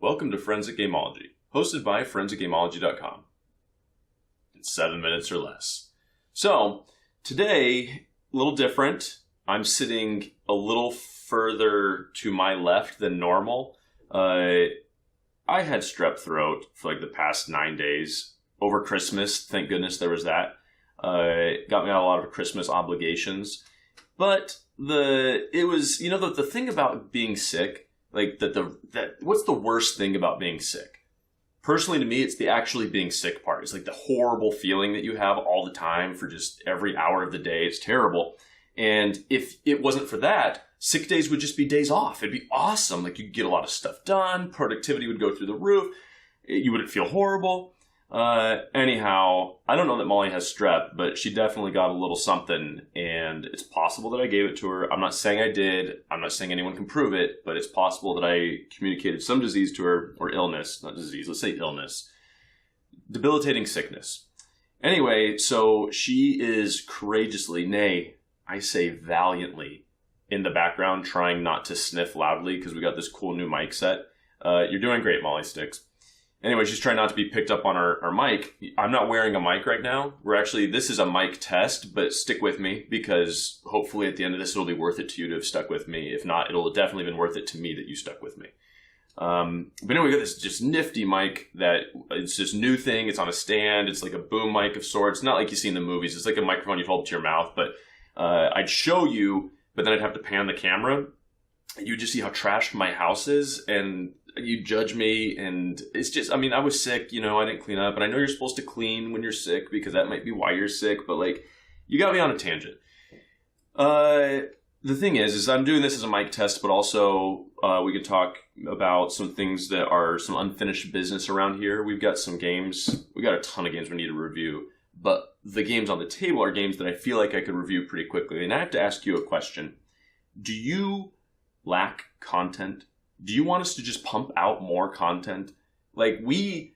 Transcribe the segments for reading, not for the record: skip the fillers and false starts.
Welcome to Friends at Gameology, hosted by friendsatgameology.com. It's 7 minutes or less. So, today, a little different. I'm sitting a little further to my left than normal. I had strep throat for like the past 9 days. Over Christmas, thank goodness there was that. Got me out a lot of Christmas obligations. But the thing about being sick, like what's the worst thing about being sick? Personally, to me, it's the actually being sick part. It's like the horrible feeling that you have all the time for just every hour of the day. It's terrible. And if it wasn't for that, sick days would just be days off. It'd be awesome. Like, you could get a lot of stuff done. Productivity would go through the roof. You wouldn't feel horrible. Anyhow, I don't know that Molly has strep, but she definitely got a little something, and it's possible that I gave it to her. I'm not saying I did. I'm not saying anyone can prove it, but it's possible that I communicated some disease to her, or illness, not disease, let's say illness. Debilitating sickness. Anyway, so she is courageously, nay, I say valiantly, in the background trying not to sniff loudly because we got this cool new mic set. You're doing great, Molly Sticks. Anyway, she's trying not to be picked up on our mic. I'm not wearing a mic right now. This is a mic test, but stick with me because hopefully at the end of this, it'll be worth it to you to have stuck with me. If not, it'll definitely been worth it to me that you stuck with me. But anyway, we got this just nifty mic that it's this new thing. It's on a stand. It's like a boom mic of sorts. Not like you see in the movies. It's like a microphone you hold to your mouth, but I'd show you, but then I'd have to pan the camera. You just see how trashed my house is, and you judge me, and it's just, I mean, I was sick, I didn't clean up, and I know you're supposed to clean when you're sick because that might be why you're sick, but like, you got me on a tangent. The thing is I'm doing this as a mic test, but also we could talk about some things that are some unfinished business around here. We've got some games, we got a ton of games we need to review, but the games on the table are games that I feel like I could review pretty quickly, and I have to ask you a question. Do you lack content? Do you want us to just pump out more content? Like, we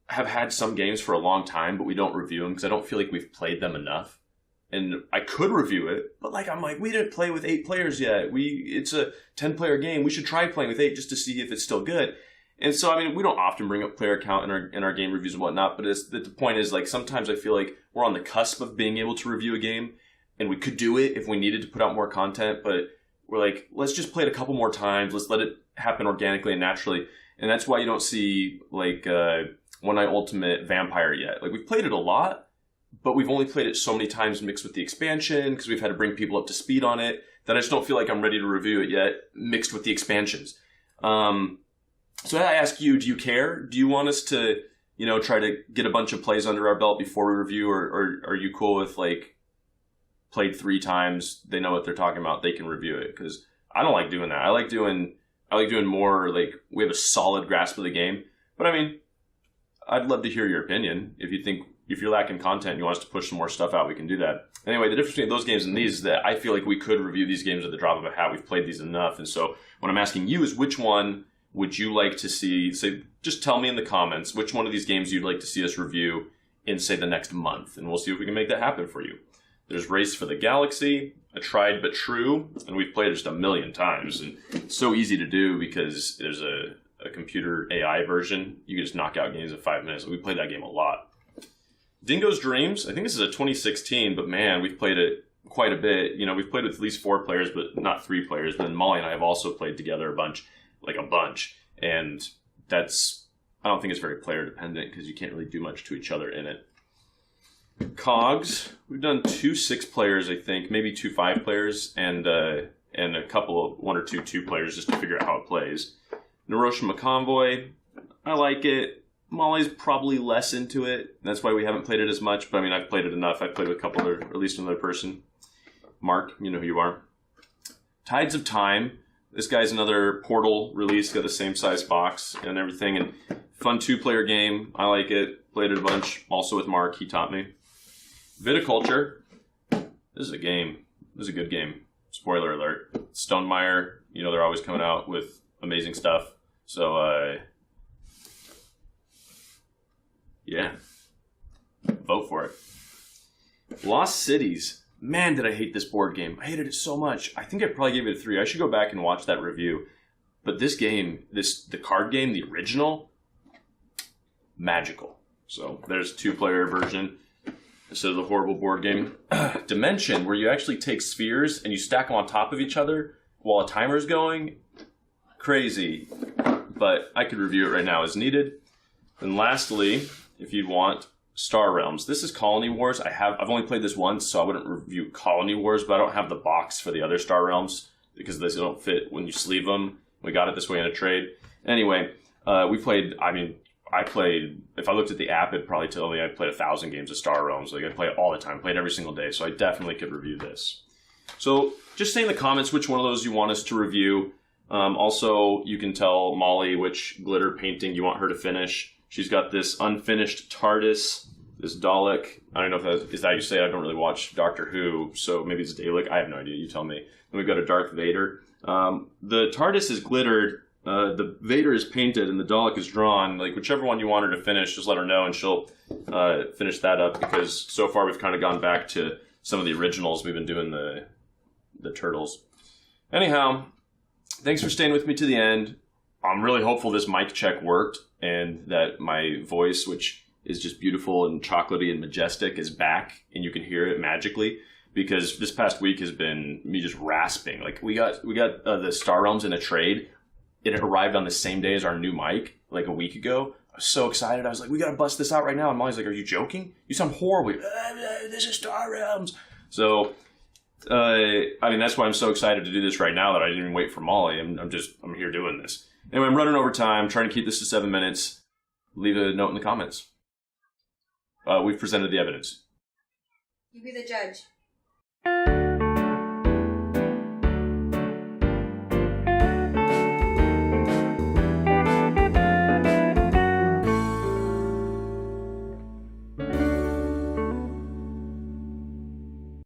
have had some games for a long time, but we don't review them because I don't feel like we've played them enough. And I could review it, but I'm like, we didn't play with 8 players yet. It's a 10-player game. We should try playing with 8 just to see if it's still good. And so, I mean, we don't often bring up player count in our game reviews and whatnot, but the point is, like, sometimes I feel like we're on the cusp of being able to review a game, and we could do it if we needed to put out more content, but we're like, let's just play it a couple more times. Let's let it happen organically and naturally. And that's why you don't see, like, One Night Ultimate Vampire yet. Like, we've played it a lot, but we've only played it so many times mixed with the expansion because we've had to bring people up to speed on it that I just don't feel like I'm ready to review it yet mixed with the expansions. So I ask you, do you care? Do you want us to, try to get a bunch of plays under our belt before we review, or are you cool with, like, played 3 times, they know what they're talking about, they can review it? Because I don't like doing that. I like doing more, like, we have a solid grasp of the game. But I mean, I'd love to hear your opinion. If you're lacking content and you want us to push some more stuff out, we can do that. Anyway, the difference between those games and these is that I feel like we could review these games at the drop of a hat. We've played these enough. And so what I'm asking you is, which one would you like to see? Just tell me in the comments which one of these games you'd like to see us review in, say, the next month. And we'll see if we can make that happen for you. There's Race for the Galaxy, A Tried But True, and we've played it just a million times. And it's so easy to do because there's a computer AI version. You can just knock out games in 5 minutes. We played that game a lot. Dingo's Dreams, I think this is a 2016, but man, we've played it quite a bit. We've played with at least 4 players, but not 3 players. But then Molly and I have also played together a bunch. And I don't think it's very player dependent because you can't really do much to each other in it. Cogs, we've done 2 6 players, I think, maybe 2 5 players, and a couple of 1 or 2 players just to figure out how it plays. Hiroshima Convoy, I like it. Molly's probably less into it. That's why we haven't played it as much, but I mean, I've played it enough. I've played with a couple other, or at least another person. Mark, you know who you are. Tides of Time. This guy's another Portal release, got the same size box and everything, and fun 2-player game. I like it. Played it a bunch, also with Mark. He taught me. Viticulture. This is a game. This is a good game. Spoiler alert. Stonemaier, they're always coming out with amazing stuff. So, yeah. Vote for it. Lost Cities. Man, did I hate this board game. I hated it so much. I think I probably gave it a 3. I should go back and watch that review. But this game, the card game, the original, magical. So there's a 2-player version instead of the horrible board game. Dimension, where you actually take spheres and you stack them on top of each other while a timer's going. Crazy. But I could review it right now as needed. And lastly, if you'd want, Star Realms. This is Colony Wars. I've only played this once, so I wouldn't review Colony Wars, but I don't have the box for the other Star Realms because they don't fit when you sleeve them. We got it this way in a trade. Anyway, we played, I played, if I looked at the app, it'd probably tell me I played 1,000 games of Star Realms. Like, I play it all the time. I played every single day, so I definitely could review this. So just say in the comments which one of those you want us to review. Also, you can tell Molly which glitter painting you want her to finish. She's got this unfinished TARDIS, this Dalek. I don't know if is that you say. I don't really watch Doctor Who, so maybe it's Dalek. I have no idea. You tell me. Then we've got a Darth Vader. The TARDIS is glittered. The Vader is painted, and the Dalek is drawn. Like, whichever one you want her to finish, just let her know, and she'll finish that up. Because so far we've kind of gone back to some of the originals. We've been doing the turtles. Anyhow, thanks for staying with me to the end. I'm really hopeful this mic check worked and that my voice, which is just beautiful and chocolatey and majestic, is back and you can hear it magically, because this past week has been me just rasping. Like, we got the Star Realms in a trade. It arrived on the same day as our new mic, like a week ago. I was so excited. I was like, we got to bust this out right now. And Molly's like, are you joking? You sound horrible. This is Star Realms. So, that's why I'm so excited to do this right now that I didn't even wait for Molly. I'm here doing this. Anyway, I'm running over time, trying to keep this to 7 minutes. Leave a note in the comments. We've presented the evidence. You be the judge.